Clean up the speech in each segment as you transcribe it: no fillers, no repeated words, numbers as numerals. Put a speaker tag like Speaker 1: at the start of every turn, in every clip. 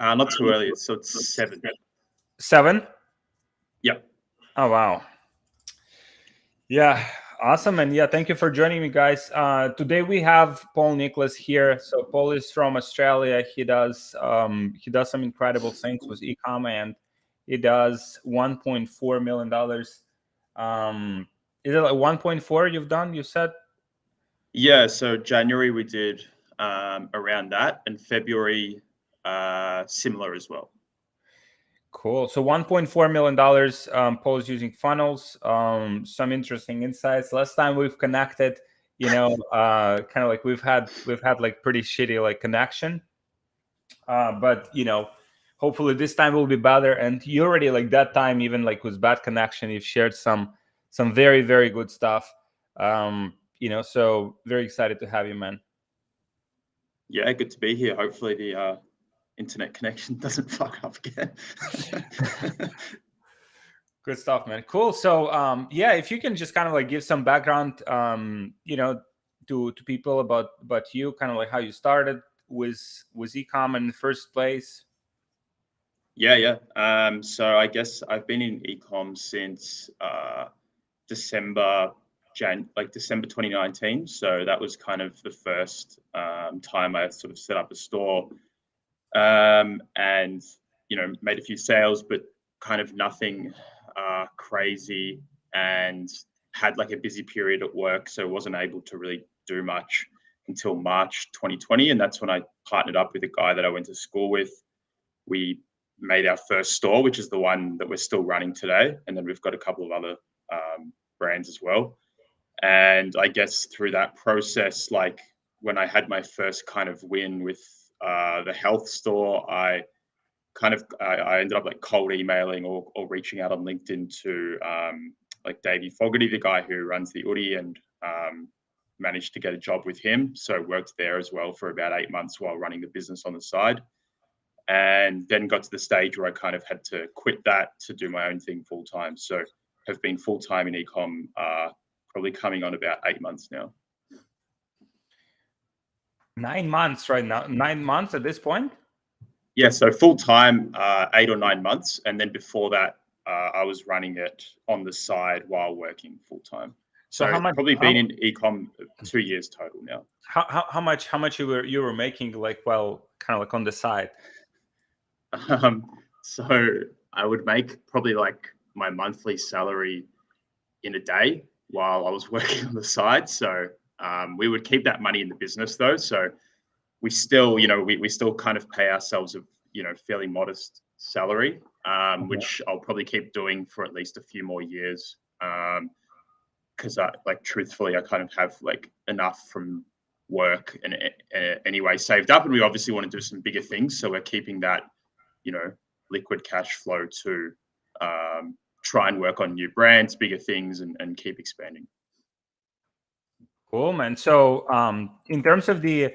Speaker 1: Not too early. So it's 7.
Speaker 2: 7?
Speaker 1: Yeah.
Speaker 2: Oh, wow. Yeah, awesome. And yeah, thank you for joining me, guys. Today we have Paul Niklas here. So Paul is from Australia. He does some incredible things with e-com, and he does $1.4 million. Is it like 1.4 you've done, you said?
Speaker 1: Yeah. So January we did around that, and February similar as well.
Speaker 2: Cool. So $1.4 million. Paul is using funnels. Some interesting insights. Last time we've connected, kind of like we've had like pretty shitty like connection. But hopefully this time will be better. And you already like that time, even like with bad connection, you've shared some very, very good stuff. So very excited to have you, man.
Speaker 1: Yeah, good to be here. Hopefully the internet connection doesn't fuck up again.
Speaker 2: Good stuff, man. Cool. So if you can just kind of like give some background to people about you, kind of like how you started with e-com in the first place.
Speaker 1: Yeah. So I guess I've been in e-com since December 2019. So that was kind of the first time I sort of set up a store, and made a few sales, but kind of nothing crazy, and had like a busy period at work, so wasn't able to really do much until March 2020, and that's when I partnered up with a guy that I went to school with. We made our first store, which is the one that we're still running today, and then we've got a couple of other brands as well. And I guess through that process, like when I had my first kind of win with the health store, I ended up like cold emailing or reaching out on LinkedIn to like Davey Fogarty, the guy who runs the Udi, and managed to get a job with him. So worked there as well for about 8 months while running the business on the side. And then got to the stage where I kind of had to quit that to do my own thing full time. So have been full time in ecom probably coming on about 8 months now.
Speaker 2: 9 months right now. 9 months at this point?
Speaker 1: Yeah, so full time 8 or 9 months, and then before that I was running it on the side while working full time. So
Speaker 2: how much,
Speaker 1: probably been in ecom 2 years total now.
Speaker 2: How much you were making like while kind of like on the side?
Speaker 1: So I would make probably like my monthly salary in a day while I was working on the side. So we would keep that money in the business though. So we still, we still kind of pay ourselves a, fairly modest salary, which I'll probably keep doing for at least a few more years. Because truthfully, I kind of have like enough from work and anyway saved up, and we obviously want to do some bigger things. So we're keeping that, liquid cash flow to try and work on new brands, bigger things, and keep expanding.
Speaker 2: Cool, man. So in terms of the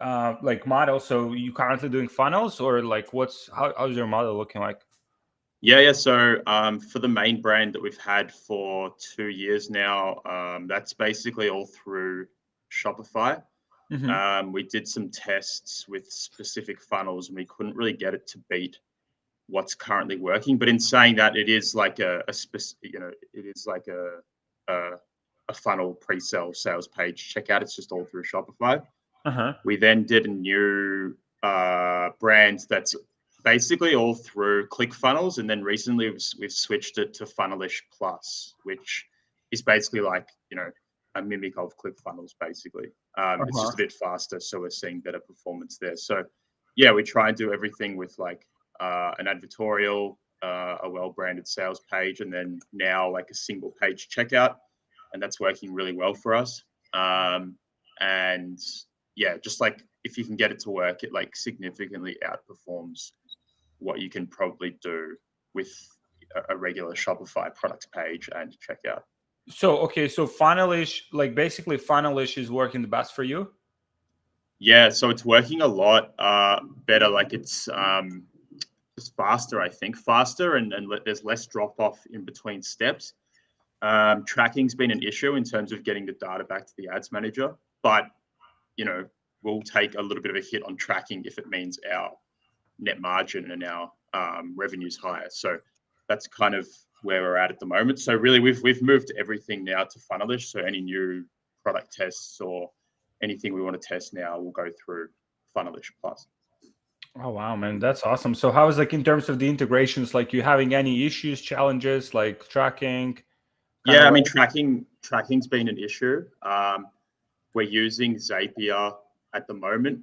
Speaker 2: like model, so you currently doing funnels, or like how's your model looking like?
Speaker 1: Yeah. So for the main brand that we've had for 2 years now, that's basically all through Shopify.
Speaker 2: Mm-hmm.
Speaker 1: We did some tests with specific funnels, and we couldn't really get it to beat what's currently working. But in saying that, it is like it is like a funnel pre-sale sales page checkout. It's just all through Shopify.
Speaker 2: Uh-huh.
Speaker 1: We then did a new brand that's basically all through ClickFunnels, and then recently we've switched it to Funnelish Plus, which is basically like a mimic of ClickFunnels. Basically, it's just a bit faster, so we're seeing better performance there. So yeah, we try and do everything with like an advertorial, a well-branded sales page, and then now like a single page checkout, and that's working really well for us. And yeah, just like if you can get it to work, it like significantly outperforms what you can probably do with a regular Shopify product page and checkout.
Speaker 2: So Funnelish, like basically Funnelish is working the best for you?
Speaker 1: Yeah, so it's working a lot better. Like it's just faster, I think, faster, and there's less drop off in between steps. Tracking's been an issue in terms of getting the data back to the ads manager, but we'll take a little bit of a hit on tracking if it means our net margin and our revenue's higher. So that's kind of where we're at the moment. So really, we've moved everything now to Funnelish. So any new product tests or anything we want to test now will go through Funnelish Plus.
Speaker 2: Oh wow, man, that's awesome. So how is like in terms of the integrations, like you having any issues, challenges, like tracking?
Speaker 1: Yeah, I mean, tracking's been an issue. We're using Zapier at the moment,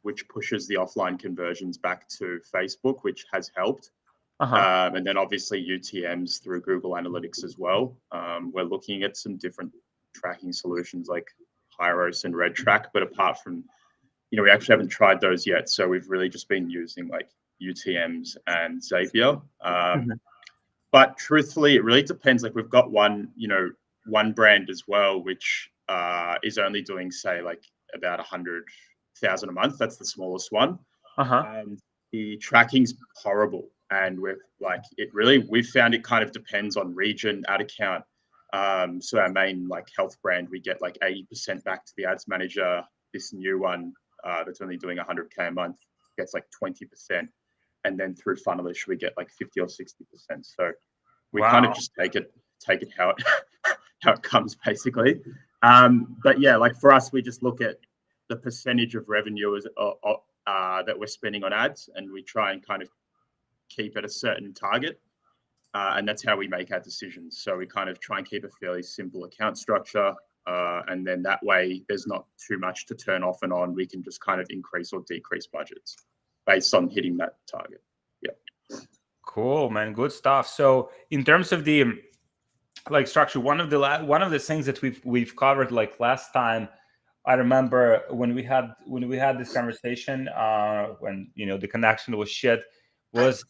Speaker 1: which pushes the offline conversions back to Facebook, which has helped. And then obviously UTMs through Google Analytics as well. We're looking at some different tracking solutions like Hyros and RedTrack, but apart from, we actually haven't tried those yet. So we've really just been using like UTMs and Zapier. But truthfully, it really depends. Like we've got one brand as well, which is only doing, say, like about 100,000 a month. That's the smallest one. And the tracking's horrible. And we've found it kind of depends on region, ad account. So our main like health brand, we get like 80% back to the ads manager. This new one that's only doing 100K a month gets like 20%. And then through Funnelish, we get like 50 or 60%. So we kind of just take it how it comes, basically. But yeah, like for us, we just look at the percentage of revenue that we're spending on ads, and we try and kind of keep at a certain target. And that's how we make our decisions. So we kind of try and keep a fairly simple account structure. And then that way there's not too much to turn off and on. We can just kind of increase or decrease budgets based on hitting that target. Yeah.
Speaker 2: Cool, man. Good stuff. So in terms of the like structure, one of the things that we've covered like last time, I remember when we had this conversation, when the connection was shit, was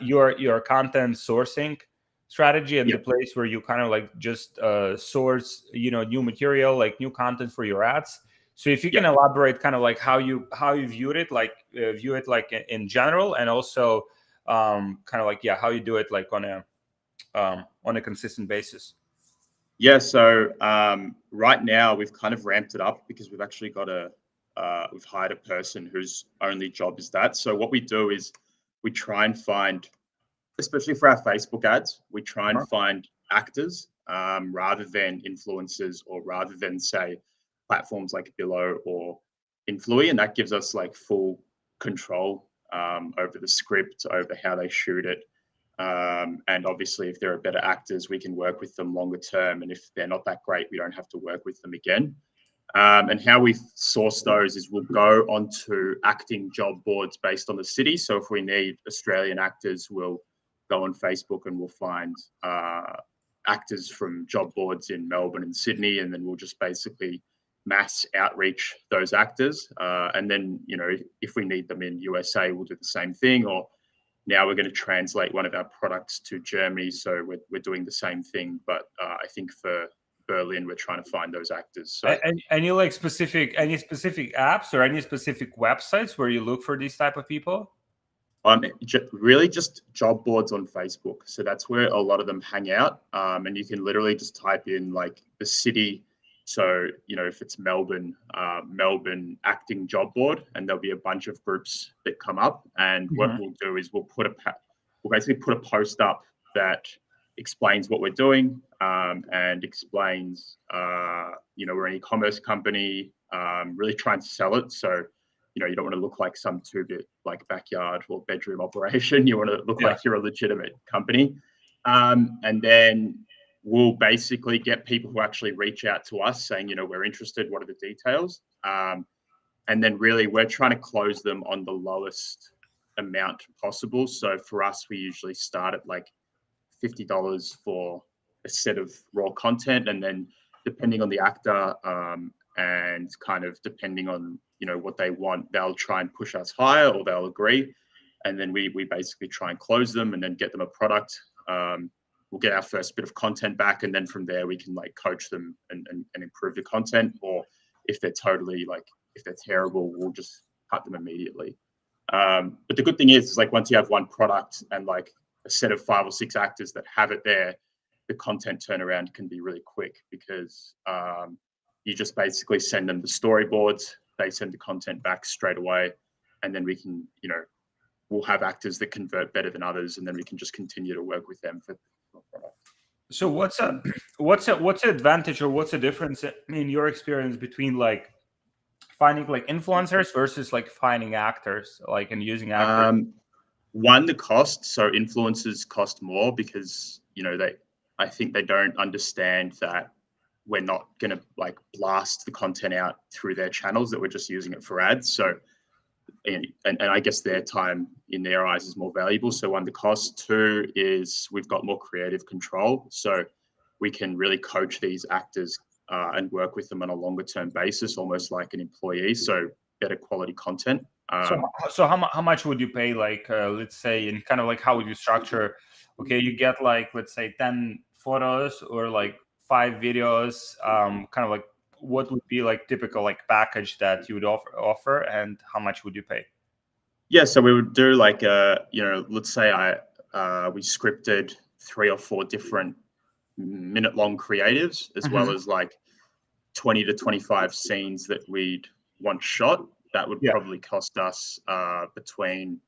Speaker 2: your content sourcing strategy and the place where you kind of like just source new material, like new content for your ads. So if you can elaborate kind of like how you viewed it, like view it like in general, and also kind of like how you do it like on a consistent basis.
Speaker 1: Yeah, so right now we've kind of ramped it up because we've actually got we've hired a person whose only job is that. So what we do is we try and find, especially for our Facebook ads, we try and find actors rather than influencers, or rather than, say, platforms like Billo or Influi, and that gives us like full control over the script, over how they shoot it. And obviously, if there are better actors, we can work with them longer term. And if they're not that great, we don't have to work with them again. And how we source those is we'll go onto acting job boards based on the city. So if we need Australian actors, we'll go on Facebook and we'll find actors from job boards in Melbourne and Sydney, and then we'll just basically mass outreach those actors. And then, if we need them in USA, we'll do the same thing. Or now we're going to translate one of our products to Germany, so we're doing the same thing. But I think for Berlin, we're trying to find those actors. So,
Speaker 2: any specific apps or any specific websites where you look for these type of people?
Speaker 1: Really just job boards on Facebook. So that's where a lot of them hang out. And you can literally just type in like the city. So, if it's Melbourne, Melbourne acting job board, and there'll be a bunch of groups that come up. And what we'll do is we'll basically put a post up that explains what we're doing and explains, we're an e-commerce company, really trying to sell it. So, you don't want to look like some 2-bit like backyard or bedroom operation. You want to look like you're a legitimate company. And then we'll basically get people who actually reach out to us saying, we're interested, what are the details? And then really we're trying to close them on the lowest amount possible. So for us, we usually start at like $50 for a set of raw content. And then depending on the actor and kind of depending on, what they want, they'll try and push us higher or they'll agree. And then we basically try and close them and then get them a product. We'll get our first bit of content back, and then from there we can like coach them and improve the content. Or if they're if they're terrible, we'll just cut them immediately. But the good thing is like once you have one product and like a set of 5 or 6 actors that have it there, the content turnaround can be really quick because you just basically send them the storyboards, they send the content back straight away, and then we can, we'll have actors that convert better than others, and then we can just continue to work with them for product.
Speaker 2: So what's the advantage, or what's the difference in your experience between like finding like influencers versus like finding actors, like, and using actors?
Speaker 1: One, the cost. So influencers cost more because, I think they don't understand that we're not going to like blast the content out through their channels, that we're just using it for ads. So, and I guess their time in their eyes is more valuable. So one, the cost. Two is we've got more creative control. So we can really coach these actors and work with them on a longer term basis, almost like an employee. So better quality content.
Speaker 2: So how much would you pay, like, let's say, and kind of like how would you structure? Okay, you get like, let's say 10 photos or like 5 videos, kind of like what would be like typical like package that you would offer, and how much would you pay?
Speaker 1: Yeah, so we would do like let's say we scripted 3 or 4 different minute-long creatives, as well as like 20 to 25 scenes that we'd want shot. That would probably cost us between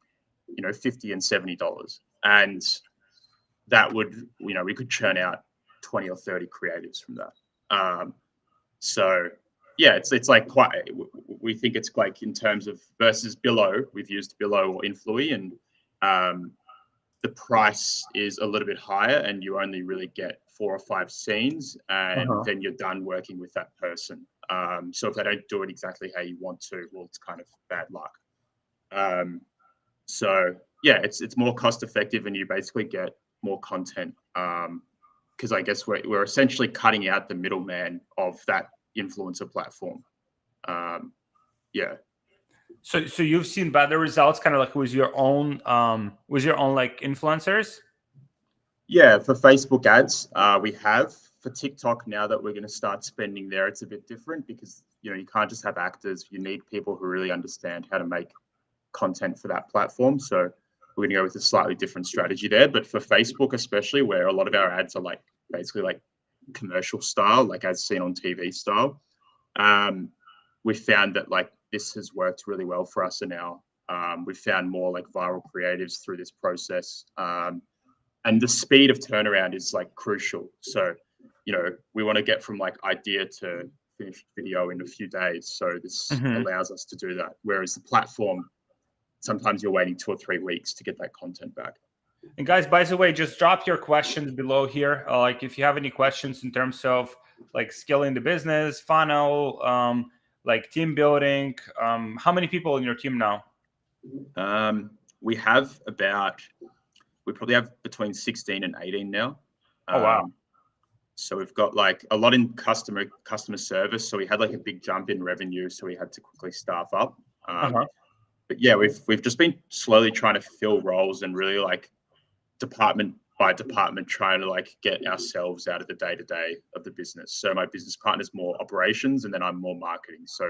Speaker 1: $50 and $70, and that would we could churn out 20 or 30 creatives from that. So yeah, it's like quite. We think it's like in terms of versus Billo, we've used Billo or Influi, and the price is a little bit higher, and you only really get 4 or 5 scenes, and then you're done working with that person. So if they don't do it exactly how you want to, well, it's kind of bad luck. So yeah, it's more cost effective, and you basically get more content. Because I guess we're essentially cutting out the middleman of that influencer platform. Yeah.
Speaker 2: So you've seen better results, kind of like with your own like influencers?
Speaker 1: Yeah, for Facebook ads, we have. For TikTok, now that we're going to start spending there, it's a bit different because you can't just have actors. You need people who really understand how to make content for that platform. So we're going to go with a slightly different strategy there. But for Facebook, especially, where a lot of our ads are like basically like commercial style, like as seen on TV style, we found that like this has worked really well for us. And now we've found more like viral creatives through this process. And the speed of turnaround is like crucial. So, we want to get from like idea to finished video in a few days. So this allows us to do that. Whereas the platform, sometimes you're waiting 2 or 3 weeks to get that content back.
Speaker 2: And guys, by the way, just drop your questions below here. Like if you have any questions in terms of like scaling the business, funnel, like team building. How many people in your team now?
Speaker 1: We probably have between 16 and 18 now.
Speaker 2: Oh, wow.
Speaker 1: So we've got like a lot in customer service. So we had like a big jump in revenue, so we had to quickly staff up. But yeah, we've just been slowly trying to fill roles and really like department by department trying to like get ourselves out of the day-to-day of the business. So my business partner's more operations, and then I'm more marketing. So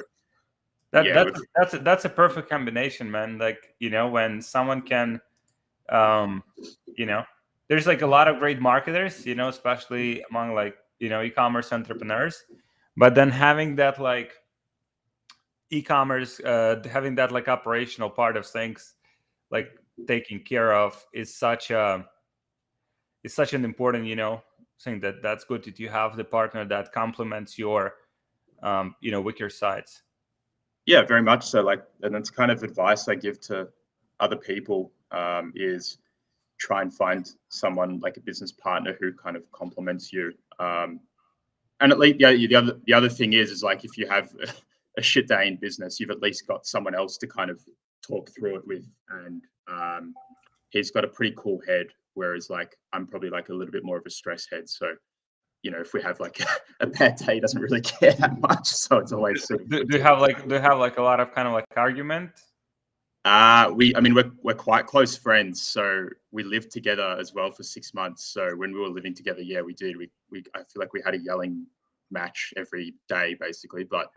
Speaker 2: that's a perfect combination, man. Like, when someone can, there's like a lot of great marketers, especially among like, e-commerce entrepreneurs, but then having that like e-commerce, having that like operational part of things, like taken care of, is such an important, thing that's good that you have the partner that complements your, weaker sides.
Speaker 1: Yeah, very much so. Like, and that's kind of advice I give to other people, is try and find someone like a business partner who kind of complements you. And at least, the other thing is like if you have a shit day in business, you've at least got someone else to kind of talk through it with, and he's got a pretty cool head, whereas like I'm probably like a little bit more of a stress head. So if we have like a bad day, he doesn't really care that much. So it's always sort of.
Speaker 2: Do you have like a lot of kind of like argument?
Speaker 1: We're quite close friends, so we lived together as well for 6 months. So when we were living together, yeah, we did. I feel like we had a yelling match every day, basically. But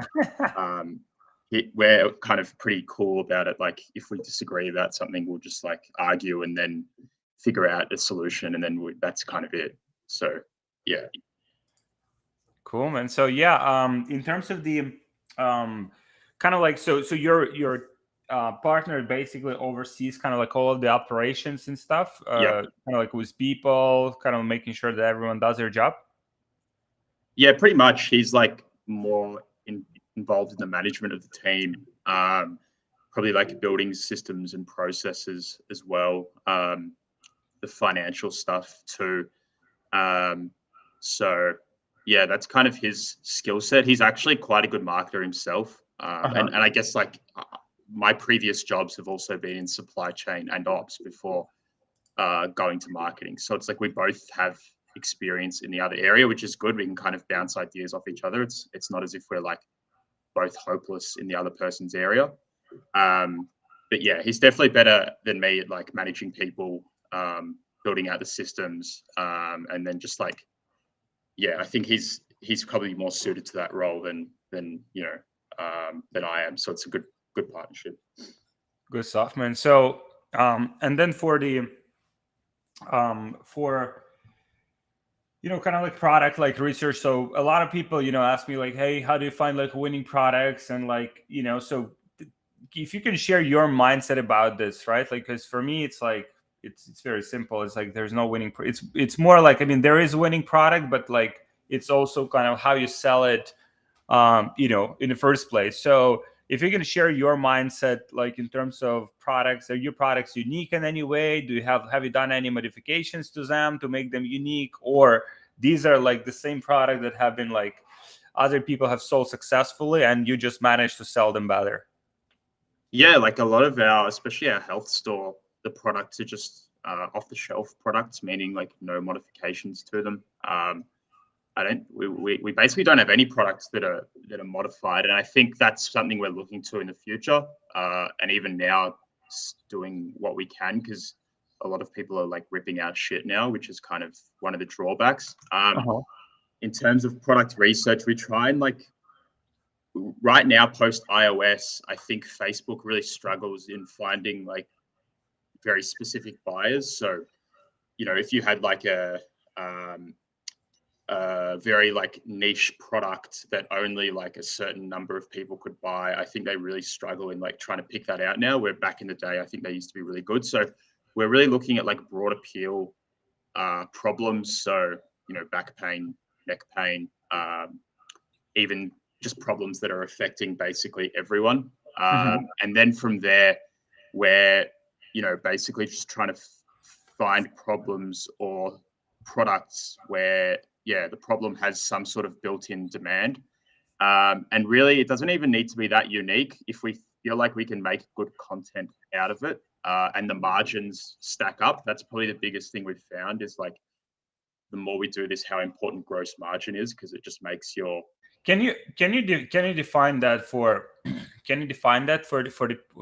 Speaker 1: we're kind of pretty cool about it. Like if we disagree about something, we'll just like argue and then figure out a solution, and then that's kind of it. So yeah.
Speaker 2: Cool, man. So yeah, in terms of the kind of like so you're partner basically oversees kind of like all of the operations and stuff,
Speaker 1: Yeah.
Speaker 2: kind of like with people, kind of making sure that everyone does their job.
Speaker 1: Yeah, pretty much. He's like more involved in the management of the team, probably like building systems and processes as well, the financial stuff too. So yeah, that's kind of his skill set. He's actually quite a good marketer himself. And I guess like my previous jobs have also been in supply chain and ops before going to marketing. So it's like we both have experience in the other area, which is good. We can kind of bounce ideas off each other. It's not as if we're like both hopeless in the other person's area. But yeah, he's definitely better than me at like managing people, building out the systems, and then just like, yeah, I think he's probably more suited to that role than you know than I am. So it's a good partnership.
Speaker 2: Good stuff, man. So and then for the for kind of like product like research. So a lot of people ask me like, hey, how do you find like winning products? And like so if you can share your mindset about this, right? Like, because for me it's like it's very simple. It's like there's no winning it's more like, I mean, there is a winning product, but like it's also kind of how you sell it in the first place. So if you can share your mindset, like in terms of products, are your products unique in any way? Do you have you done any modifications to them to make them unique, or these are like the same product that have been like other people have sold successfully and you just managed to sell them better?
Speaker 1: Yeah, like a lot of our, especially our health store, the products are just off the shelf products, meaning like no modifications to them. We basically don't have any products that are modified, and I think that's something we're looking to in the future. And even now, doing what we can, because a lot of people are like ripping out shit now, which is kind of one of the drawbacks. In terms of product research, we try and like right now post iOS, I think Facebook really struggles in finding like very specific buyers. So if you had like a very like niche product that only like a certain number of people could buy, I think they really struggle in like trying to pick that out now, where back in the day I think they used to be really good. So we're really looking at like broad appeal problems. So back pain, neck pain, even just problems that are affecting basically everyone. And then from there, we're basically just trying to find problems or products where the problem has some sort of built-in demand. And really, it doesn't even need to be that unique. If we feel like we can make good content out of it, and the margins stack up, that's probably the biggest thing we've found is like the more we do this, how important gross margin is, because it just makes your
Speaker 2: Can you define that for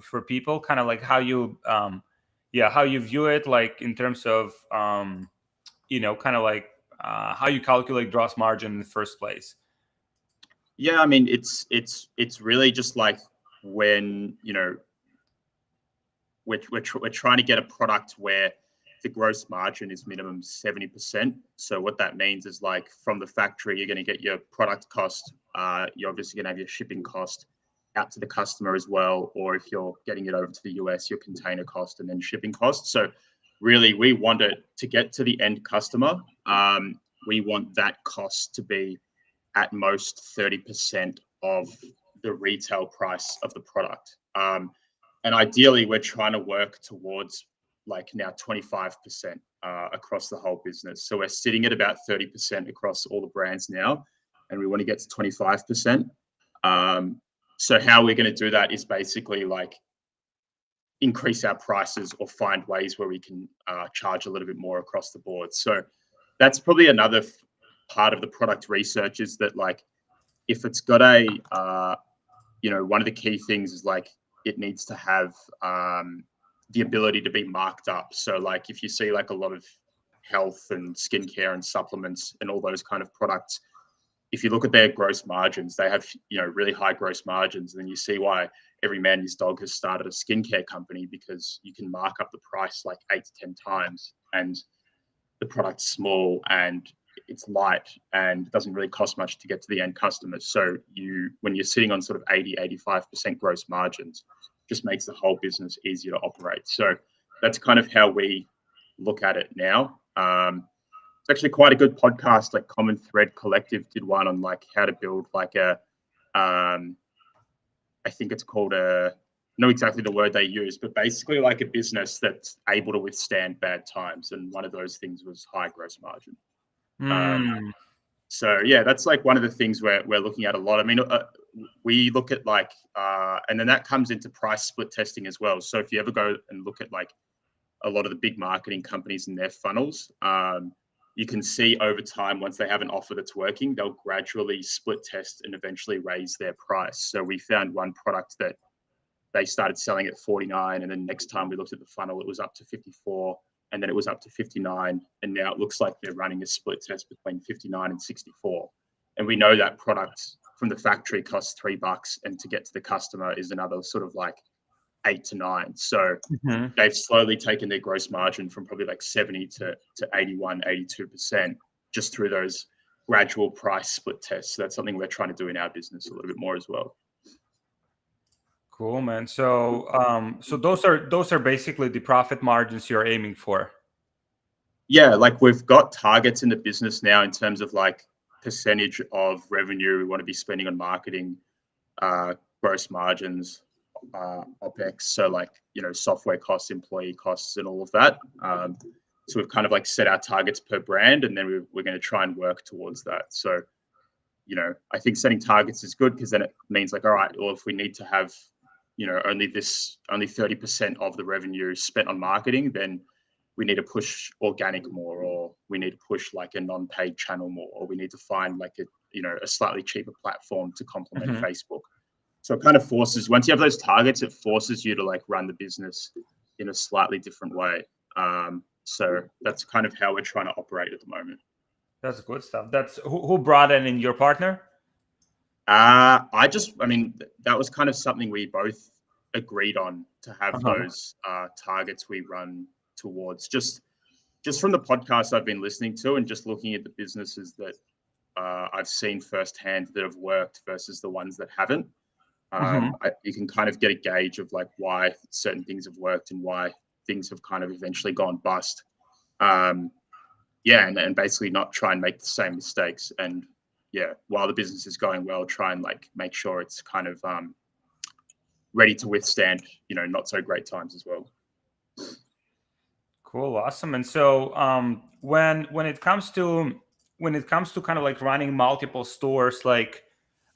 Speaker 2: for people, kind of like how you how you view it, like in terms of kind of like how you calculate gross margin in the first place?
Speaker 1: Yeah, I mean, it's really just like when we're trying to get a product where the gross margin is minimum 70%. So what that means is like from the factory, you're going to get your product cost. You're obviously going to have your shipping cost out to the customer as well. Or if you're getting it over to the US, your container cost and then shipping cost. So really, we want it to get to the end customer. We want that cost to be at most 30% of the retail price of the product. And ideally, we're trying to work towards like now 25% across the whole business. So we're sitting at about 30% across all the brands now, and we want to get to 25%. So how we're going to do that is basically like increase our prices or find ways where we can charge a little bit more across the board. So that's probably another part of the product research, is that like if it's got a one of the key things is like it needs to have the ability to be marked up. So like if you see like a lot of health and skincare and supplements and all those kind of products, if you look at their gross margins, they have really high gross margins, and then you see why every man and his dog has started a skincare company, because you can mark up the price like 8 to 10 times, and the product's small and it's light and it doesn't really cost much to get to the end customers. So when you're sitting on sort of 80, 85% gross margins, just makes the whole business easier to operate. So that's kind of how we look at it now. It's actually quite a good podcast. Like Common Thread Collective did one on like how to build like a, I think it's called a, I know exactly the word they use, but basically like a business that's able to withstand bad times. And one of those things was high gross margin. So yeah, that's like one of the things we're looking at a lot. I mean, we look at like, and then that comes into price split testing as well. So if you ever go and look at like a lot of the big marketing companies and their funnels, you can see over time, once they have an offer that's working, they'll gradually split test and eventually raise their price. So we found one product that they started selling at 49, and then next time we looked at the funnel, it was up to 54, and then it was up to 59, and now it looks like they're running a split test between 59 and 64. And we know that product from the factory costs $3, and to get to the customer is another sort of like 8 to 9. So they've slowly taken their gross margin from probably like 70 to 81, 82% just through those gradual price split tests. So that's something we're trying to do in our business a little bit more as well.
Speaker 2: Cool, man. So so those are basically the profit margins you're aiming for.
Speaker 1: Yeah, like we've got targets in the business now in terms of like percentage of revenue we want to be spending on marketing, gross margins, OPEX. So like, you know, software costs, employee costs, and all of that. So we've kind of like set our targets per brand, and then we're going to try and work towards that. So, you know, I think setting targets is good because then it means like, all right, well, if we need to have, you know, only 30% of the revenue spent on marketing, then we need to push organic more, or we need to push like a non-paid channel more, or we need to find like a slightly cheaper platform to complement Facebook. So it kind of forces, once you have those targets, it forces you to like run the business in a slightly different way. So that's kind of how we're trying to operate at the moment.
Speaker 2: That's good stuff. That's who brought in your partner?
Speaker 1: I mean, that was kind of something we both agreed on, to have those targets we run towards. Just from the podcast I've been listening to, and just looking at the businesses that I've seen firsthand that have worked versus the ones that haven't. You can kind of get a gauge of like why certain things have worked and why things have kind of eventually gone bust. And basically not try and make the same mistakes. And yeah, while the business is going well, try and like make sure it's kind of ready to withstand, you know, not so great times as well.
Speaker 2: Cool, awesome. And so when it comes to kind of like running multiple stores, like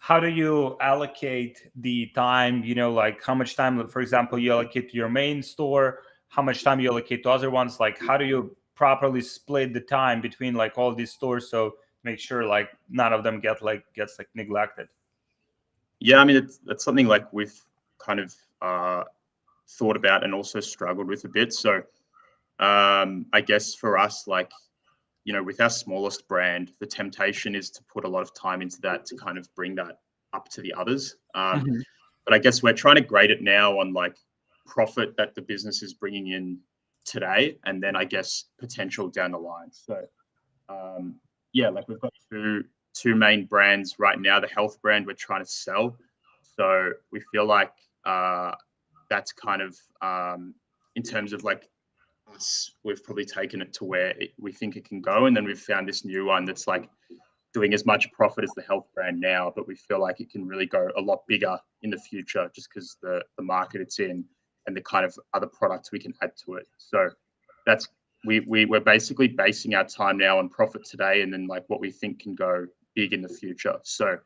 Speaker 2: how do you allocate the time? You know, like how much time, for example, you allocate to your main store, how much time you allocate to other ones? Like how do you properly split the time between like all these stores, so make sure like none of them gets like neglected?
Speaker 1: Yeah, I mean, that's something like we've kind of thought about and also struggled with a bit. So I guess for us, like, you know, with our smallest brand, the temptation is to put a lot of time into that to kind of bring that up to the others. But I guess we're trying to grade it now on like profit that the business is bringing in today, and then I guess potential down the line. So like we've got two main brands right now. The health brand we're trying to sell. So we feel like that's kind of in terms of like us, we've probably taken it to where we think it can go. And then we've found this new one that's like doing as much profit as the health brand now, but we feel like it can really go a lot bigger in the future just because the market it's in and the kind of other products we can add to it. So that's we're basically basing our time now on profit today, and then like what we think can go big in the future. So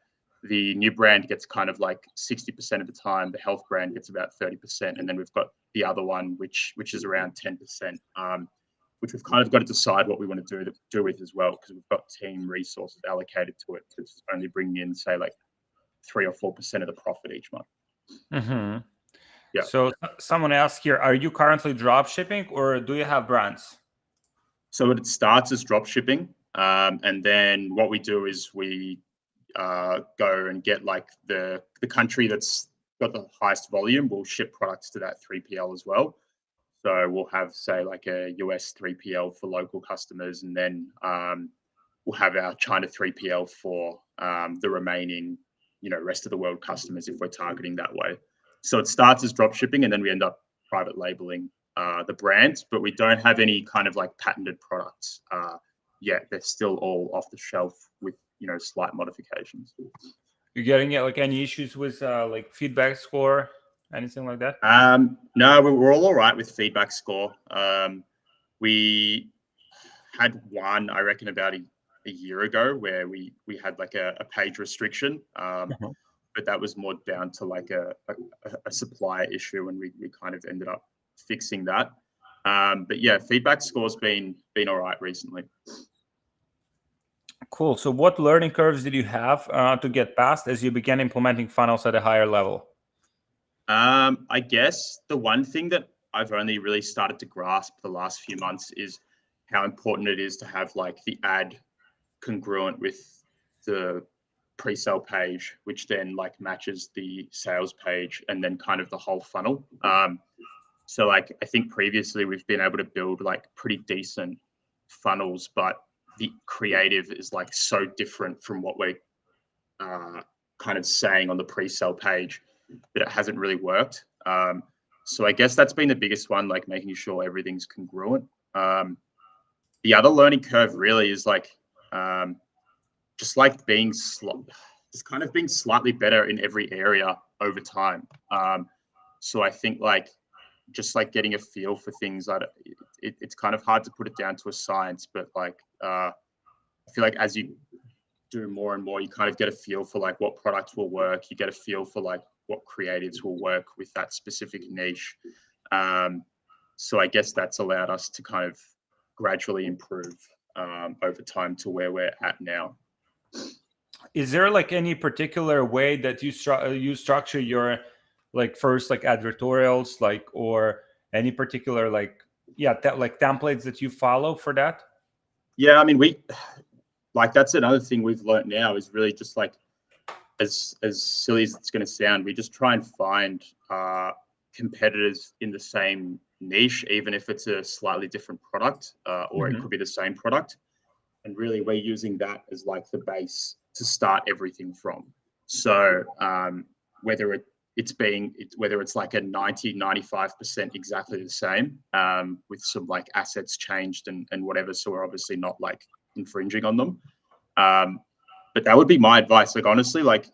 Speaker 1: the new brand gets kind of like 60% of the time, the health brand gets about 30%, and then we've got the other one which is around 10%, which we've kind of got to decide what we want to do with as well, because we've got team resources allocated to it that's only bringing in say like 3 or 4% of the profit each month. Yeah.
Speaker 2: So someone asked here, are you currently drop shipping or do you have brands?
Speaker 1: So it starts as drop shipping, and then what we do is we go and get like the country that's got the highest volume. We'll ship products to that 3PL as well. So we'll have say like a US 3PL for local customers, and then we'll have our China 3PL for the remaining, you know, rest of the world customers if we're targeting that way. So it starts as drop shipping, and then we end up private labeling the brands, but we don't have any kind of like patented products yet. They're still all off the shelf with, you know, slight modifications.
Speaker 2: You're getting like any issues with like feedback score, anything like that?
Speaker 1: No, we're all right with feedback score. We had one, I reckon, about a year ago where we had like a page restriction, but that was more down to like a supplier issue, and we kind of ended up fixing that. But yeah, feedback score's been all right recently.
Speaker 2: Cool. So what learning curves did you have to get past as you began implementing funnels at a higher level?
Speaker 1: I guess the one thing that I've only really started to grasp the last few months is how important it is to have like the ad congruent with the pre-sale page, which then like matches the sales page and then kind of the whole funnel. So like I think previously we've been able to build like pretty decent funnels, but the creative is like so different from what we're kind of saying on the pre-sale page that it hasn't really worked. So I guess that's been the biggest one, like making sure everything's congruent. The other learning curve really is like just like being just kind of being slightly better in every area over time. So I think like just like getting a feel for things, it's kind of hard to put it down to a science, but like I feel like as you do more and more, you kind of get a feel for like what products will work. You get a feel for like what creatives will work with that specific niche. So I guess that's allowed us to kind of gradually improve over time to where we're at now.
Speaker 2: Is there like any particular way that you structure your like first like advertorials, like, or any particular like like templates that you follow for that?
Speaker 1: Yeah, I mean, that's another thing we've learned now is really just like, as silly as it's going to sound, we just try and find competitors in the same niche, even if it's a slightly different product, or it could be the same product. And really, we're using that as like the base to start everything from. So whether it's like a 90-95% exactly the same, with some like assets changed and whatever, so we're obviously not like infringing on them. But that would be my advice. Like honestly, like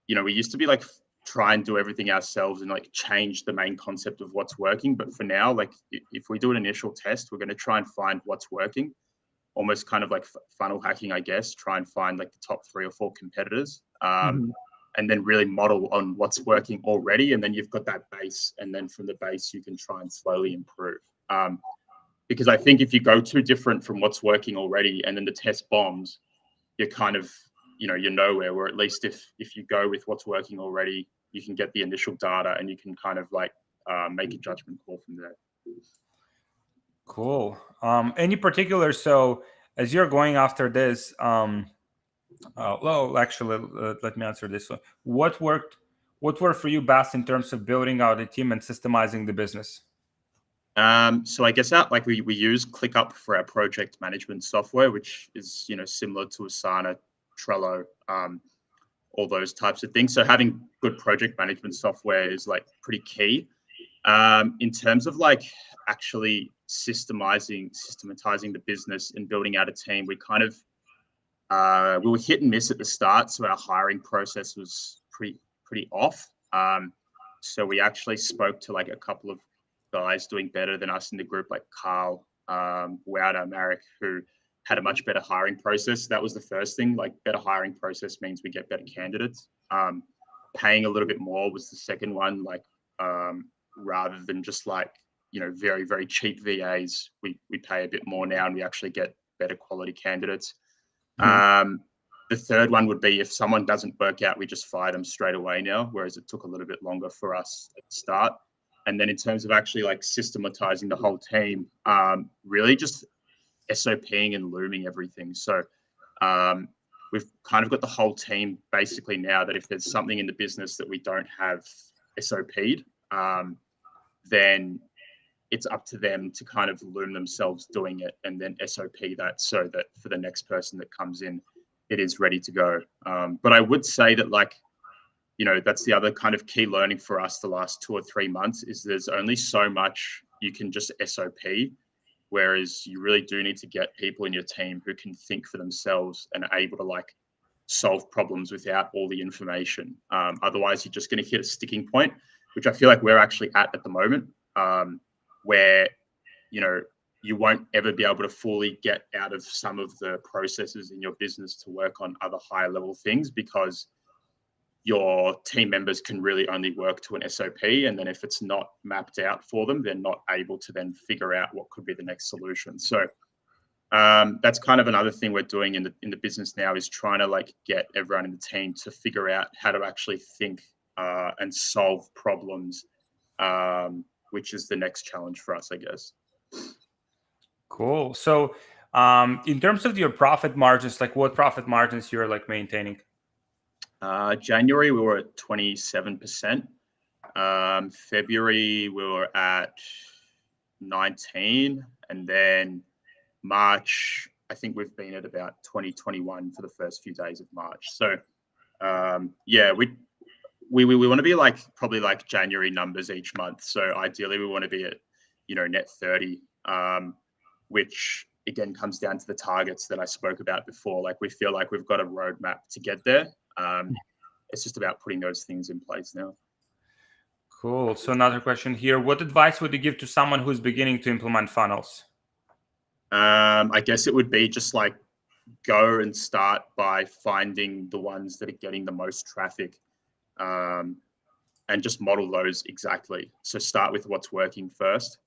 Speaker 1: you know, we used to be like try and do everything ourselves and like change the main concept of what's working. But for now, like if we do an initial test, we're going to try and find what's working, almost kind of like funnel hacking, I guess. Try and find like the top 3 or 4 competitors, and then really model on what's working already. And then you've got that base, and then from the base you can try and slowly improve. Because I think if you go too different from what's working already and then the test bombs, you're kind of, you know, you're nowhere. Where at least if you go with what's working already, you can get the initial data and you can kind of like make a judgment call from there.
Speaker 2: Cool. Any particular, so as you're going after this, well, actually, let me answer this one. What worked for you best in terms of building out a team and systemizing the business?
Speaker 1: So I guess that like we use ClickUp for our project management software, which is, you know, similar to Asana, Trello, all those types of things. So having good project management software is like pretty key. In terms of like actually systematizing the business and building out a team, we kind of we were hit and miss at the start, so our hiring process was pretty off. So we actually spoke to like a couple of guys doing better than us in the group, like Carl, Wouter, Marek, who had a much better hiring process. That was the first thing. Like better hiring process means we get better candidates. Paying a little bit more was the second one. Like rather than just like, you know, very, very cheap VAs, we pay a bit more now and we actually get better quality candidates. The third one would be if someone doesn't work out, we just fire them straight away now, whereas it took a little bit longer for us at the start. And then in terms of actually like systematizing the whole team, really just SOPing and looming everything. So we've kind of got the whole team basically now that if there's something in the business that we don't have SOP'd, then it's up to them to kind of loom themselves doing it and then SOP that so that for the next person that comes in, it is ready to go. But I would say that like that's the other kind of key learning for us the last 2 or 3 months is there's only so much you can just SOP, whereas you really do need to get people in your team who can think for themselves and are able to like solve problems without all the information. Otherwise, you're just going to hit a sticking point, which I feel like we're actually at the moment, where, you won't ever be able to fully get out of some of the processes in your business to work on other higher level things because your team members can really only work to an SOP. And then if it's not mapped out for them, they're not able to then figure out what could be the next solution. So that's kind of another thing we're doing in the business now is trying to like get everyone in the team to figure out how to actually think and solve problems, which is the next challenge for us, I guess.
Speaker 2: Cool. So in terms of your profit margins, like what profit margins you're like maintaining?
Speaker 1: January, we were at 27%. February, we were at 19%. And then March, I think we've been at about 21 for the first few days of March. So, yeah, we want to be like probably like January numbers each month. So ideally, we want to be at, net 30, which again comes down to the targets that I spoke about before. Like we feel like we've got a roadmap to get there. It's just about putting those things in place now.
Speaker 2: Cool. So another question here. What advice would you give to someone who's beginning to implement funnels?
Speaker 1: I guess it would be just like go and start by finding the ones that are getting the most traffic, and just model those exactly. So start with what's working first,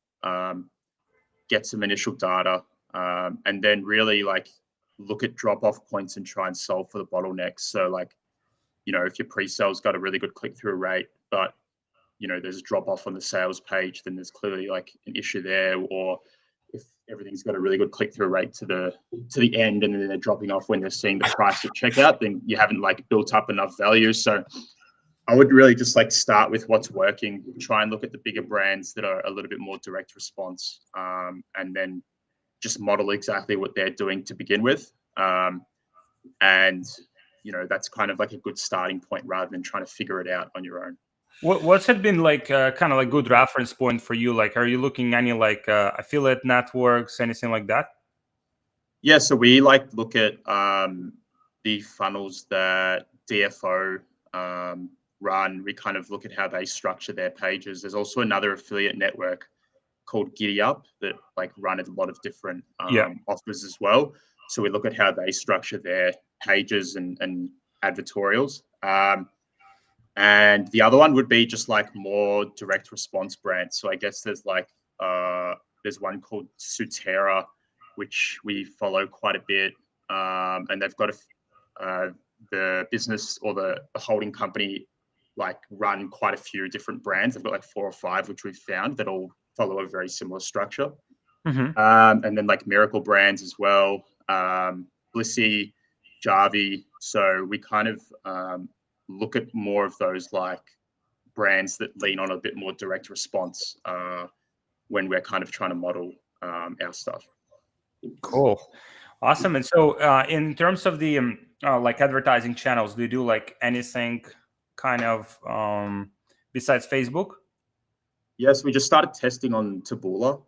Speaker 1: get some initial data, and then really like look at drop-off points and try and solve for the bottlenecks. So like, if your pre-sales got a really good click-through rate, but there's a drop-off on the sales page, then there's clearly like an issue there. Or if everything's got a really good click-through rate to the end, and then they're dropping off when they're seeing the price at checkout, then you haven't like built up enough value. So I would really just like start with what's working, try and look at the bigger brands that are a little bit more direct response, and then just model exactly what they're doing to begin with. And that's kind of like a good starting point rather than trying to figure it out on your own.
Speaker 2: What's it been like, kind of like good reference point for you? Like, are you looking any like affiliate networks, anything like that?
Speaker 1: Yeah, so we like look at the funnels that DFO run. We kind of look at how they structure their pages. There's also another affiliate network called Giddy Up that like run a lot of different offers as well. So we look at how they structure their pages and advertorials. And the other one would be just like more direct response brands. So I guess there's like there's one called Sutera, which we follow quite a bit, and they've got the business or the holding company like run quite a few different brands. They've got like 4 or 5, which we've found that all follow a very similar structure. And then like Miracle Brands as well, Blissy, Jarvie. So we kind of look at more of those like brands that lean on a bit more direct response when we're kind of trying to model our stuff.
Speaker 2: Cool. Awesome. And so in terms of the like advertising channels, do you do like anything kind of besides Facebook?
Speaker 1: Yes, we just started testing on Taboola,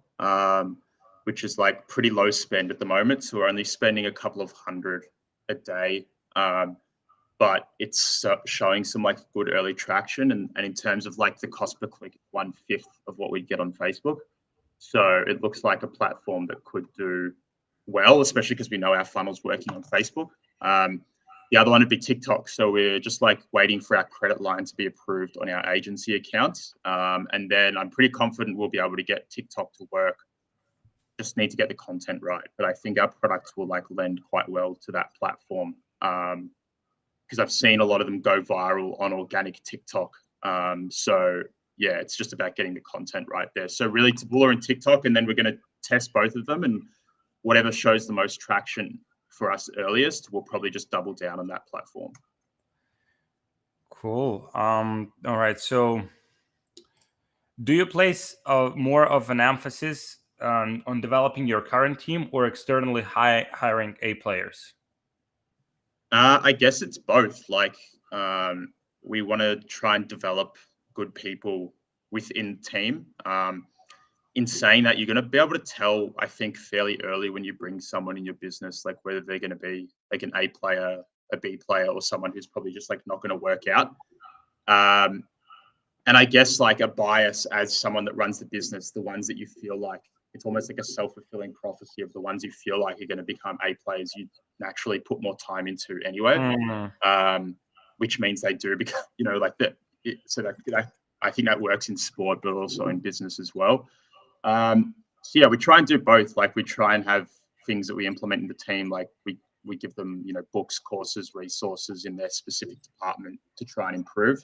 Speaker 1: which is like pretty low spend at the moment. So we're only spending a couple of $100 a day. But it's showing some like good early traction. And in terms of like the cost per click, 1/5 of what we get on Facebook. So it looks like a platform that could do well, especially because we know our funnel's working on Facebook. The other one would be TikTok. So we're just like waiting for our credit line to be approved on our agency accounts. And then I'm pretty confident we'll be able to get TikTok to work. Just need to get the content right. But I think our products will like lend quite well to that platform. Because I've seen a lot of them go viral on organic TikTok. So yeah, it's just about getting the content right there. So really Taboola and TikTok, and then we're going to test both of them, and whatever shows the most traction for us earliest, we'll probably just double down on that platform.
Speaker 2: Cool. All right. So do you place more of an emphasis on developing your current team or externally hiring A players?
Speaker 1: I guess it's both. Like we want to try and develop good people within the team. In saying that, you're going to be able to tell, I think, fairly early when you bring someone in your business, like whether they're going to be like an A player, a B player, or someone who's probably just like not going to work out. And I guess like a bias as someone that runs the business, the ones that you feel like it's almost like a self-fulfilling prophecy of the ones you feel like are going to become A players, you naturally put more time into anyway. Which means they do because, you know, like that. So that I think that works in sport, but also in business as well. So yeah, we try and do both. Like we try and have things that we implement in the team. Like we give them, you know, books, courses, resources in their specific department to try and improve.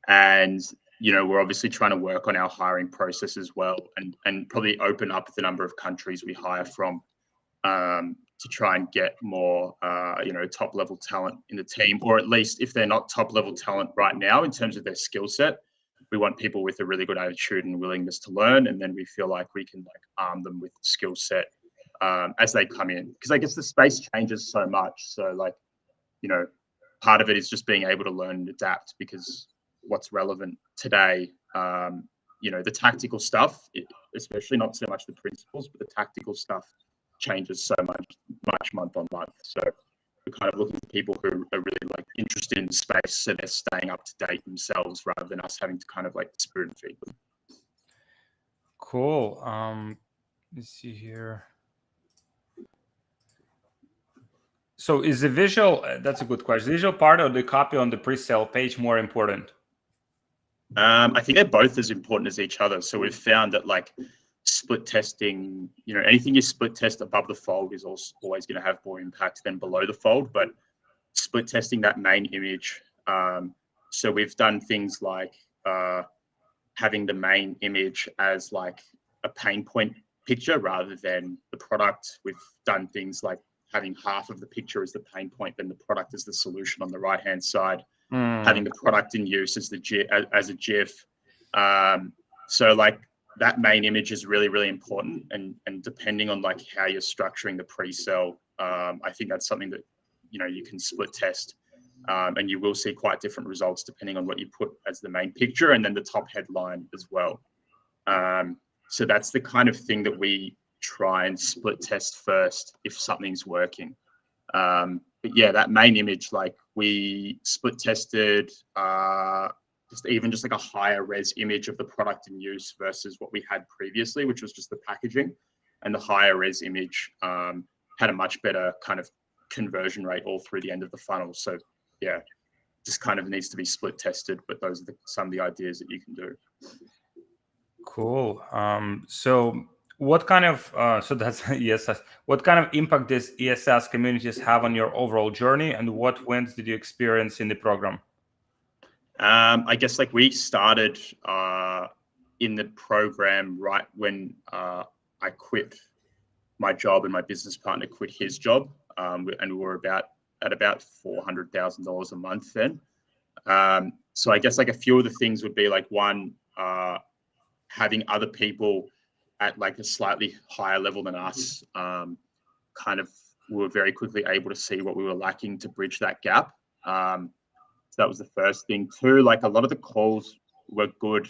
Speaker 1: And you know, we're obviously trying to work on our hiring process as well, and probably open up the number of countries we hire from, to try and get more, you know, top level talent in the team, or at least if they're not top level talent right now in terms of their skill set, we want people with a really good attitude and willingness to learn, and then we feel like we can like arm them with skill set as they come in, because I guess the space changes so much. So like, you know, part of it is just being able to learn and adapt, because what's relevant today, you know, the tactical stuff, especially not so much the principles, but the tactical stuff changes so much month on month. So we're kind of looking for people who are really like interested in the space, so they're staying up to date themselves rather than us having to kind of like spoon feed them.
Speaker 2: Cool. Let's see here. So is the visual, that's a good question, visual part of the copy on the pre-sale page more important?
Speaker 1: I think they're both as important as each other. So we've found that like split testing, you know, anything you split test above the fold is also always going to have more impact than below the fold, but split testing that main image. So we've done things like having the main image as like a pain point picture rather than the product. We've done things like having half of the picture as the pain point, then the product as the solution on the right hand side, having the product in use as a GIF. So like that main image is really, really important, and depending on like how you're structuring the pre-sale, I think that's something that, you know, you can split test, and you will see quite different results depending on what you put as the main picture and then the top headline as well. So that's the kind of thing that we try and split test first if something's working. But yeah, that main image, like we split tested just like a higher res image of the product in use versus what we had previously, which was just the packaging. And the higher res image had a much better kind of conversion rate all through the end of the funnel. So yeah, just kind of needs to be split tested, but those are some of the ideas that you can do.
Speaker 2: Cool. So what kind of so that's ESS. What kind of impact does ESS communities have on your overall journey, and what wins did you experience in the program?
Speaker 1: I guess like we started in the program right when I quit my job and my business partner quit his job, and we were at about $400,000 a month then. So I guess like a few of the things would be like one, having other people at like a slightly higher level than us, kind of we were very quickly able to see what we were lacking to bridge that gap. So that was the first thing. Two, like a lot of the calls were good,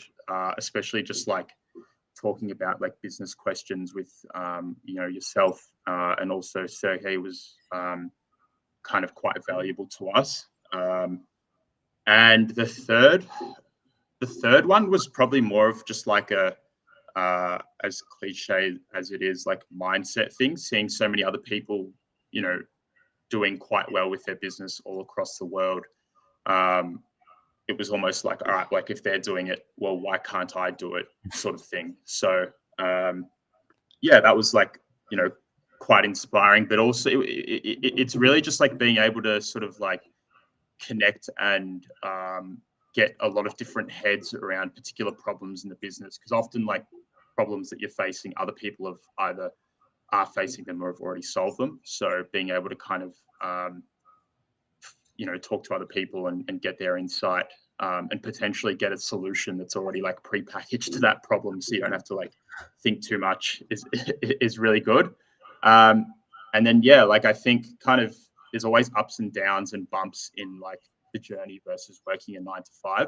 Speaker 1: especially just like talking about like business questions with, you know, yourself, and also Sergey was kind of quite valuable to us. And the third one was probably more of just like a, as cliche as it is, like mindset thing, seeing so many other people, you know, doing quite well with their business all across the world. It was almost like, all right, like if they're doing it, well, why can't I do it, sort of thing. So yeah, that was like, you know, quite inspiring, but also it's really just like being able to sort of like connect and get a lot of different heads around particular problems in the business, because often like problems that you're facing, other people have either are facing them or have already solved them. So being able to kind of you know, talk to other people and get their insight, and potentially get a solution that's already like pre-packaged to that problem, so you don't have to like think too much, is really good. And then yeah, like I think kind of there's always ups and downs and bumps in like the journey versus working a 9 to 5.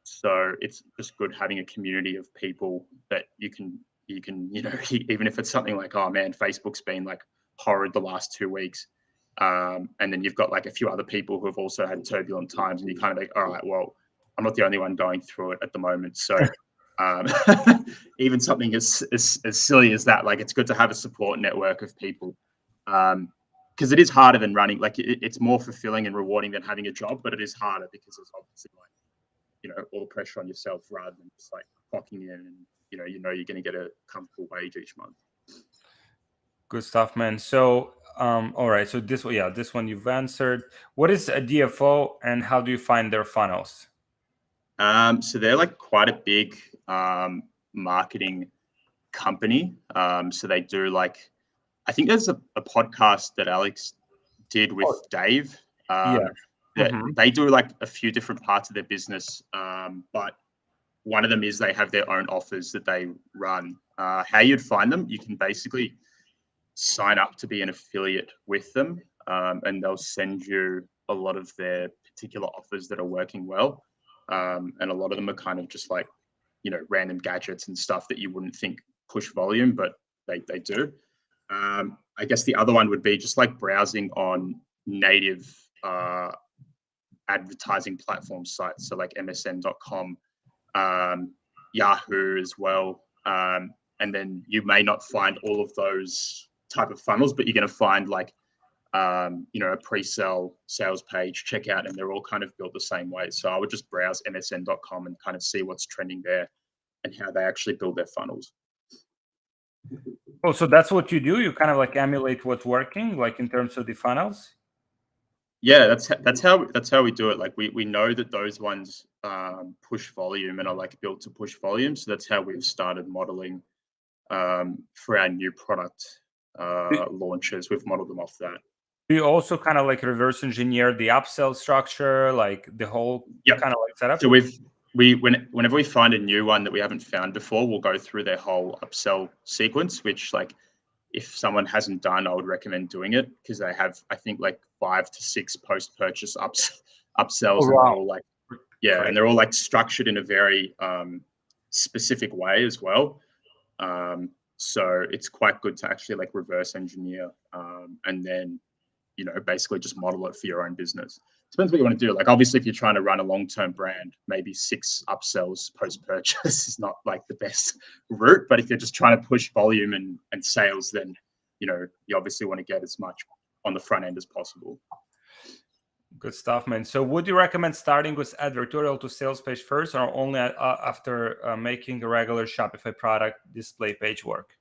Speaker 1: So it's just good having a community of people that you can, even if it's something like, oh man, Facebook's been like horrid the last 2 weeks. And then you've got like a few other people who have also had turbulent times, and you kind of like, all right, well, I'm not the only one going through it at the moment. So even something as silly as that, like it's good to have a support network of people. Because it is harder than running. Like it's more fulfilling and rewarding than having a job, but it is harder because it's obviously like, all the pressure on yourself rather than just like clocking in and you're going to get a comfortable wage each month.
Speaker 2: Good stuff, man. So all right, so this one you've answered. What is a DFO and how do you find their funnels?
Speaker 1: So they're like quite a big marketing company. So they do like, I think there's a podcast that Alex did with Dave. That they do like a few different parts of their business, but one of them is they have their own offers that they run. How you'd find them, you can basically sign up to be an affiliate with them, and they'll send you a lot of their particular offers that are working well. And a lot of them are kind of just like, random gadgets and stuff that you wouldn't think push volume, but they do. I guess the other one would be just like browsing on native advertising platform sites. So like msn.com, Yahoo as well. And then you may not find all of those type of funnels, but you're going to find like, a pre-sale sales page, checkout, and they're all kind of built the same way. So I would just browse msn.com and kind of see what's trending there and how they actually build their funnels.
Speaker 2: Oh, so that's what you do? You kind of like emulate what's working, like in terms of the funnels?
Speaker 1: Yeah, that's how we do it. Like we know that those ones push volume and are like built to push volume. So that's how we've started modeling for our new product launches. We've modeled them off that.
Speaker 2: Do you also kind of like reverse engineer the upsell structure, like the whole kind of like setup?
Speaker 1: So whenever we find a new one that we haven't found before, we'll go through their whole upsell sequence, which like if someone hasn't done, I would recommend doing it because they have, I think, like 5 to 6 post-purchase upsells.
Speaker 2: Oh,
Speaker 1: And
Speaker 2: wow.
Speaker 1: they're all like, and they're all like structured in a very specific way as well. So it's quite good to actually like reverse engineer and then, basically just model it for your own business. Depends what you want to do. Like obviously if you're trying to run a long-term brand, maybe 6 upsells post-purchase is not like the best route. But if you're just trying to push volume and sales, then, you obviously want to get as much on the front end as possible.
Speaker 2: Good stuff, man. So would you recommend starting with advertorial to sales page first or only after making a regular Shopify product display page work?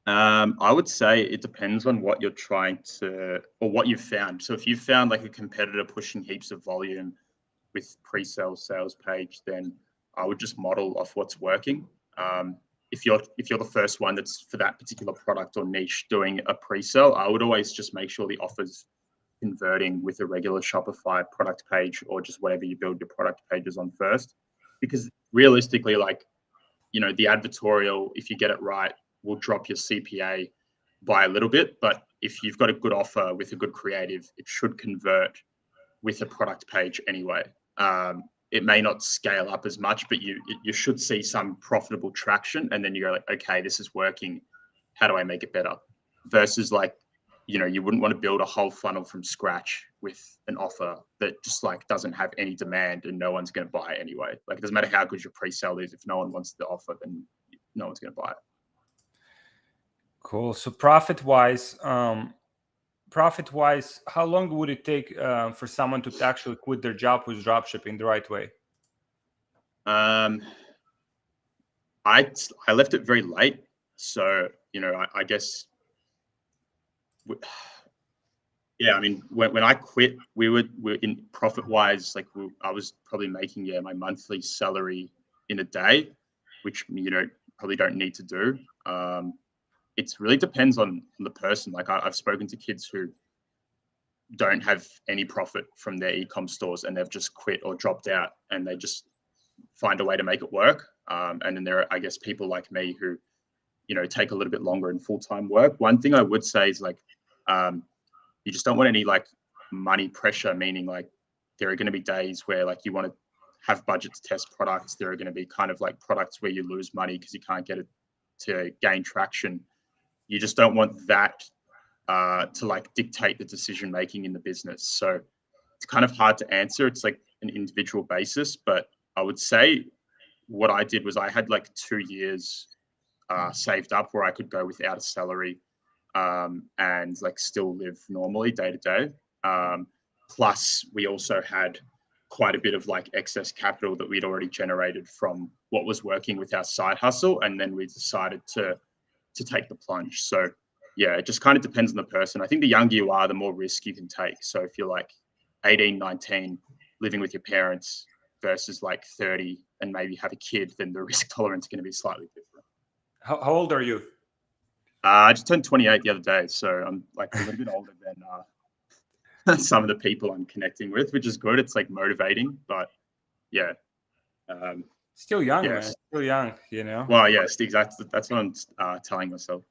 Speaker 1: I would say it depends on what you're trying to, or what you've found. So if you've found like a competitor pushing heaps of volume with pre-sale sales page, then I would just model off what's working. If you're the first one that's for that particular product or niche doing a pre-sale, I would always just make sure the offer's converting with a regular Shopify product page or just whatever you build your product pages on first. Because realistically, like, the advertorial, if you get it right, will drop your CPA by a little bit. But if you've got a good offer with a good creative, it should convert with a product page anyway. It may not scale up as much, but you should see some profitable traction. And then you go like, okay, this is working. How do I make it better? Versus like, you wouldn't want to build a whole funnel from scratch with an offer that just like doesn't have any demand and no one's going to buy it anyway. Like it doesn't matter how good your pre-sale is. If no one wants the offer, then no one's going to buy it.
Speaker 2: Cool. So profit-wise, how long would it take for someone to actually quit their job with dropshipping the right way?
Speaker 1: I left it very late, so I guess. Yeah, I mean, when I quit, we were in profit-wise, like I was probably making my monthly salary in a day, which probably don't need to do. It really depends on the person. Like I've spoken to kids who don't have any profit from their e-com stores and they've just quit or dropped out and they just find a way to make it work. And then there are, I guess, people like me who, take a little bit longer in full-time work. One thing I would say is like, you just don't want any like money pressure, meaning like there are going to be days where like you want to have budget to test products. There are going to be kind of like products where you lose money because you can't get it to gain traction. You just don't want that to like dictate the decision making in the business. So it's kind of hard to answer. It's like an individual basis, but I would say what I did was I had like 2 years saved up where I could go without a salary and like still live normally day to day. Plus, we also had quite a bit of like excess capital that we'd already generated from what was working with our side hustle, and then we decided to take the plunge. So yeah, it just kind of depends on the person. I think the younger you are, the more risk you can take. So if you're like 18, 19, living with your parents versus like 30 and maybe have a kid, then the risk tolerance is going to be slightly different.
Speaker 2: How old are you?
Speaker 1: I just turned 28 the other day, so I'm like a little bit older than some of the people I'm connecting with, which is good. It's like motivating, but yeah.
Speaker 2: Still young,
Speaker 1: yes.
Speaker 2: man. Still young, you know?
Speaker 1: Well, yes, exactly. That's what I'm telling myself.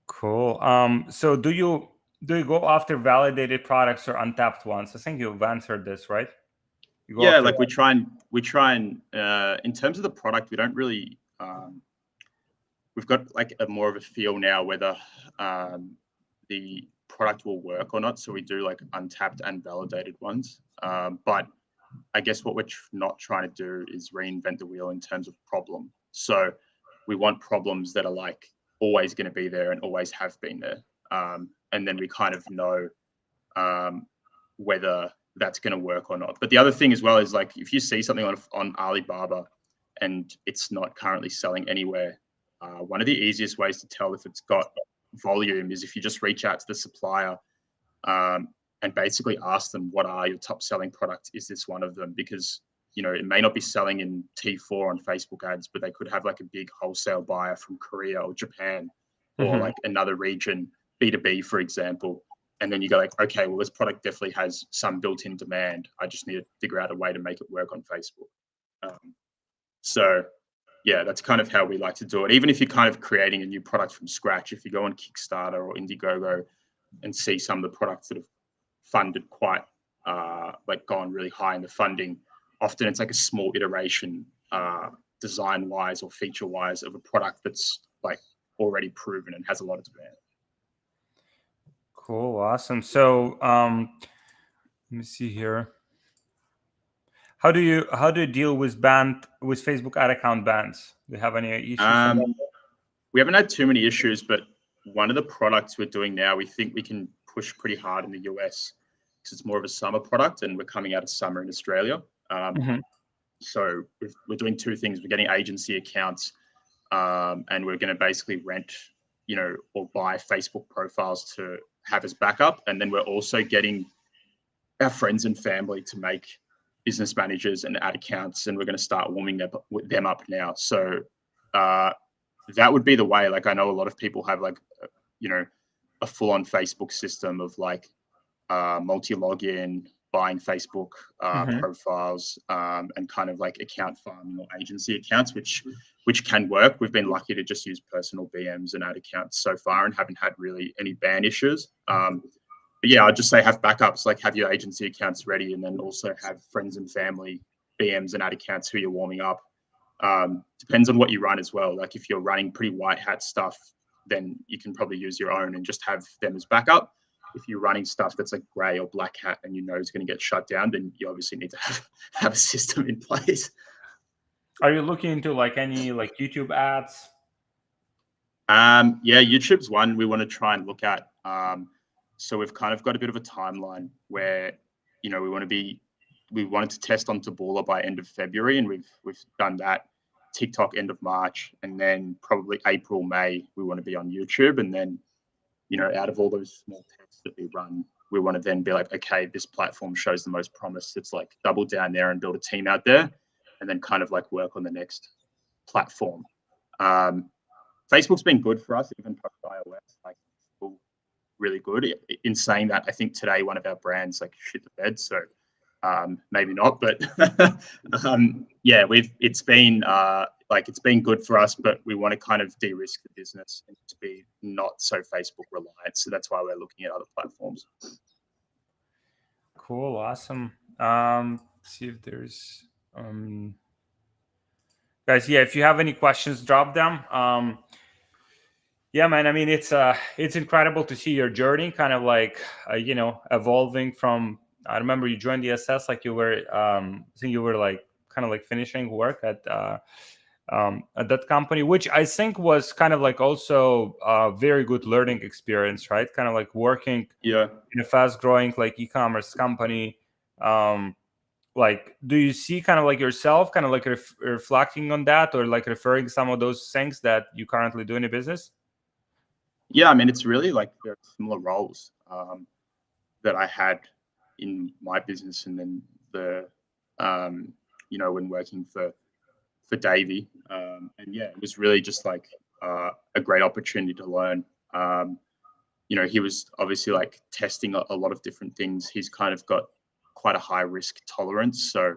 Speaker 2: Cool. So do you go after validated products or untapped ones? I think you've answered this, right?
Speaker 1: Yeah, like we try and in terms of the product, we don't really we've got like a more of a feel now whether the product will work or not. So we do like untapped and validated ones. But I guess what we're not trying to do is reinvent the wheel in terms of problem. So we want problems that are like always going to be there and always have been there. And then we kind of know whether that's going to work or not. But the other thing as well is like, if you see something on Alibaba and it's not currently selling anywhere, one of the easiest ways to tell if it's got volume is if you just reach out to the supplier and basically ask them, what are your top selling products? Is this one of them? Because, you know, it may not be selling in T4 on Facebook ads, but they could have like a big wholesale buyer from Korea or Japan or like another region, B2B, for example. And then you go like, okay, well, this product definitely has some built-in demand. I just need to figure out a way to make it work on Facebook. So yeah, that's kind of how we like to do it. Even if you're kind of creating a new product from scratch, if you go on Kickstarter or Indiegogo and see some of the products that have funded quite, like gone really high in the funding, often it's like a small iteration, design-wise or feature-wise of a product that's like already proven and has a lot of demand.
Speaker 2: Cool, awesome. So let me see here. How do you deal with Facebook ad account bans? Do you have any issues?
Speaker 1: We haven't had too many issues, but one of the products we're doing now, we think we can push pretty hard in the US because it's more of a summer product and we're coming out of summer in Australia. So we're doing two things. We're getting agency accounts and we're going to basically rent, you know, or buy Facebook profiles to have as backup. And then we're also getting our friends and family to make business managers and ad accounts, and we're going to start warming them up now. So that would be the way. Like I know a lot of people have like, you know, a full-on Facebook system of like multi-login, buying Facebook profiles, and kind of like account farming or agency accounts, which can work. We've been lucky to just use personal BMs and ad accounts so far and haven't had really any ban issues. But yeah, I'd just say have backups, like have your agency accounts ready, and then also have friends and family BMs and ad accounts who you're warming up. Depends on what you run as well. Like if you're running pretty white hat stuff, then you can probably use your own and just have them as backup. If you're running stuff that's like gray or black hat and you know it's going to get shut down, then you obviously need to have a system in place.
Speaker 2: Are you looking into like any like YouTube ads?
Speaker 1: Yeah, YouTube's one we want to try and look at. So we've kind of got a bit of a timeline where, you know, we wanted to test on Taboola by end of February, and we've done that. TikTok end of March, and then probably April, May, we want to be on YouTube. And then, you know, out of all those small tests that we run, we want to then be like, okay, this platform shows the most promise. It's like double down there and build a team out there, and then kind of like work on the next platform. Facebook's been good for us, even post iOS, like really good. In saying that, I think today one of our brands like shit the bed, so maybe not, but yeah, it's been good for us, but we want to kind of de-risk the business and to be not so Facebook reliant. So that's why we're looking at other platforms.
Speaker 2: Cool. Awesome. See if there's guys. Yeah, if you have any questions, drop them. Yeah, man. I mean, it's incredible to see your journey, kind of like evolving from. I remember you joined the ESS like you were. I think you were like kind of like finishing work at that company, which I think was kind of like also a very good learning experience, right? Kind of like working
Speaker 1: Yeah.
Speaker 2: in a fast-growing like e-commerce company. Like, do you see kind of like yourself, kind of like reflecting on that, or like referring some of those things that you currently do in a business?
Speaker 1: Yeah, I mean, it's really like very similar roles that I had in my business, and then when working for Davey, and yeah, it was really just like a great opportunity to learn. He was obviously like testing a lot of different things. He's kind of got quite a high risk tolerance, so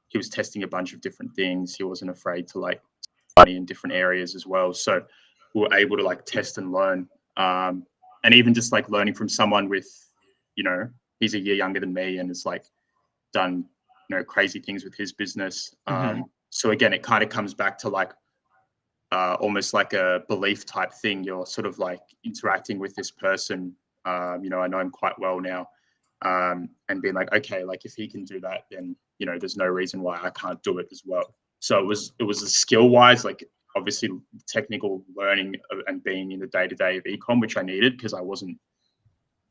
Speaker 1: he was testing a bunch of different things. He wasn't afraid to like money in different areas as well. So we were able to like test and learn, and even just like learning from someone with, he's a year younger than me and has like done crazy things with his business. So again, it kind of comes back to like almost like a belief type thing. You're sort of like interacting with this person. I know him quite well now, and being like, okay, like if he can do that, then there's no reason why I can't do it as well. So it was a skill wise, like obviously technical learning and being in the day to day of ecom, which I needed because I wasn't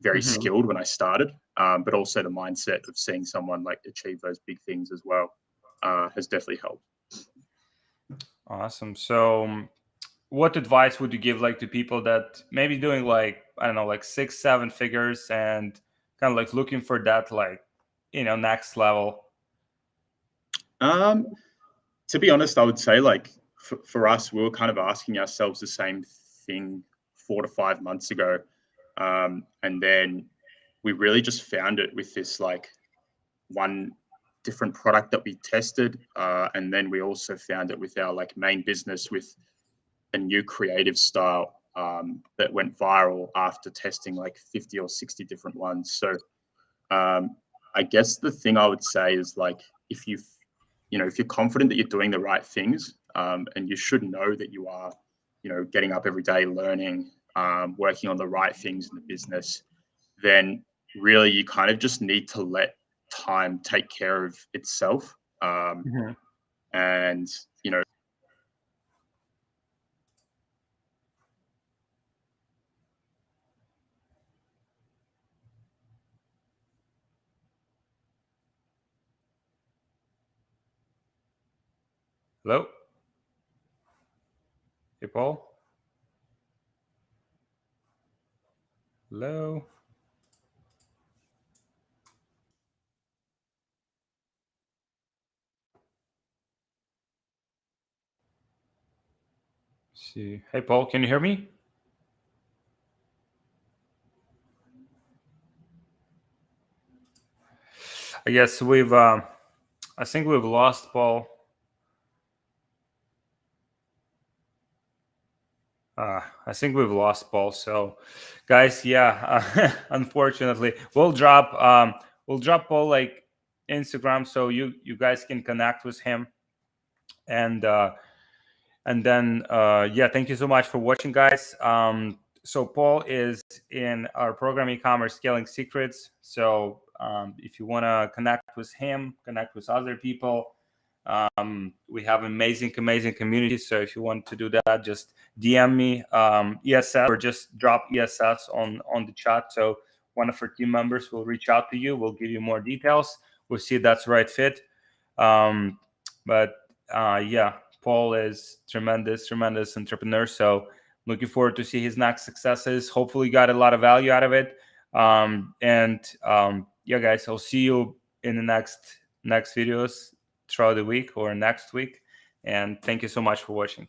Speaker 1: very skilled when I started, but also the mindset of seeing someone like achieve those big things as well has definitely helped.
Speaker 2: Awesome. So what advice would you give like to people that maybe doing like, I don't know, like 6-7 figures and kind of like looking for that like, next level?
Speaker 1: To be honest, I would say like for us, we were kind of asking ourselves the same thing 4 to 5 months ago. And then we really just found it with this like one different product that we tested. And then we also found it with our like main business with a new creative style that went viral after testing like 50 or 60 different ones. So I guess the thing I would say is like, if you're confident that you're doing the right things, and you should know that you are, getting up every day, learning, working on the right things in the business, then really you kind of just need to let time take care of itself. And,
Speaker 2: Hello? Hey, Paul? Hello? Let's see. Hey, Paul, can you hear me? I guess I think we've lost Paul. I think we've lost Paul. So, guys, yeah, unfortunately, we'll drop Paul like Instagram so you guys can connect with him, and then yeah, thank you so much for watching, guys. So Paul is in our program e-commerce scaling secrets. So if you want to connect with him, connect with other people, we have amazing community. So if you want to do that, just DM me ESS, or just drop ESS on the chat. So one of our team members will reach out to you. We'll give you more details. We'll see if that's the right fit. But yeah, Paul is tremendous entrepreneur. So looking forward to see his next successes. Hopefully got a lot of value out of it. Yeah, guys, I'll see you in the next videos throughout the week or next week. And thank you so much for watching.